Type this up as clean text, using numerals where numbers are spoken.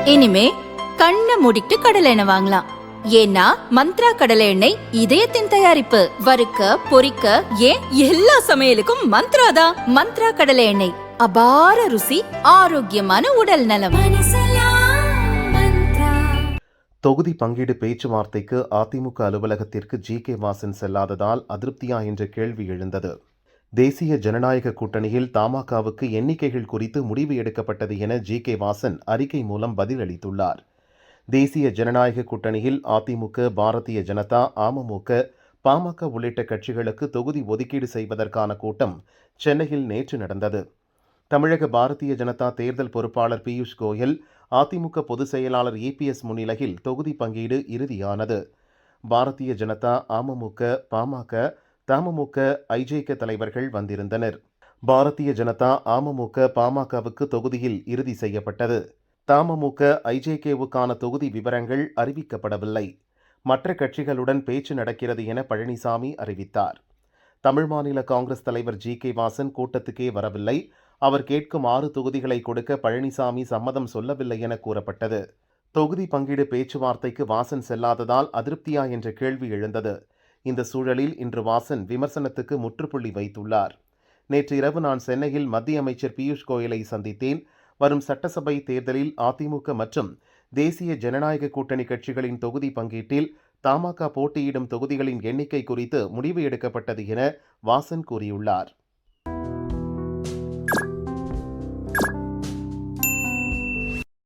இனிமே கண்ணை மூடிட்டு கடலை எண்ணெய் வாங்கலாம். ஏன்னா மந்த்ரா கடலை எண்ணெய் இதயத்தின் தயாரிப்பு. வறுக்க பொரிக்க ஏன் எல்லா சமையலுக்கும் மந்த்ரா தான். மந்த்ரா கடலை எண்ணெய், அபார ருசி, ஆரோக்கியமான உடல் நலம். தொகுதி பங்கீடு பேச்சுவார்த்தைக்கு அதிமுக அலுவலகத்திற்கு ஜி.கே. வாசன் செல்லாததால் அதிருப்தியா என்ற கேள்வி எழுந்தது. தேசிய ஜனநாயக கூட்டணியில் தமாகவுக்கு எண்ணிக்கைகள் குறித்து முடிவு எடுக்கப்பட்டது என ஜி.கே. வாசன் அறிக்கை மூலம் பதிலளித்துள்ளார். தேசிய ஜனநாயக கூட்டணியில் அதிமுக, பாரதிய ஜனதா, அமமுக, பாமக உள்ளிட்ட கட்சிகளுக்கு தொகுதி ஒதுக்கீடு செய்வதற்கான கூட்டம் சென்னையில் நேற்று நடந்தது. தமிழக பாரதிய ஜனதா தேர்தல் பொறுப்பாளர் பியூஷ் கோயல், அதிமுக பொதுச் செயலாளர் இபிஎஸ் முன்னிலையில் தொகுதி பங்கீடு இறுதியானது. பாரதிய ஜனதா, அமமுக, பாமக, தமுக, ஐஜேகே தலைவர்கள் வந்திருந்தனர். பாரதிய ஜனதா, அமமுக, பாமகவுக்கு தொகுதியில் இறுதி செய்யப்பட்டது. தமுக, ஐஜேகேவுக்கான தொகுதி விவரங்கள் அறிவிக்கப்படவில்லை. மற்ற கட்சிகளுடன் பேச்சு நடக்கிறது என பழனிசாமி அறிவித்தார். தமிழ் மாநில காங்கிரஸ் தலைவர் ஜி.கே. வாசன் கூட்டத்துக்கே வரவில்லை. அவர் கேட்கும் 6 தொகுதிகளை கொடுக்க பழனிசாமி சம்மதம் சொல்லவில்லை என கூறப்பட்டது. தொகுதி பங்கீடு பேச்சுவார்த்தைக்கு வாசன் செல்லாததால் அதிருப்தியா என்ற கேள்வி எழுந்தது. இந்த சூழலில் இன்று வாசன் விமர்சனத்துக்கு முற்றுப்புள்ளி வைத்துள்ளார். நேற்று இரவு நான் சென்னையில் மத்திய அமைச்சர் பியூஷ் கோயலை சந்தித்தேன். வரும் சட்டசபை தேர்தலில் அதிமுக மற்றும் தேசிய ஜனநாயக கூட்டணி கட்சிகளின் தொகுதி பங்கீட்டில் தமாக போட்டியிடும் தொகுதிகளின் எண்ணிக்கை குறித்து முடிவு எடுக்கப்பட்டது என வாசன் கூறியுள்ளார்.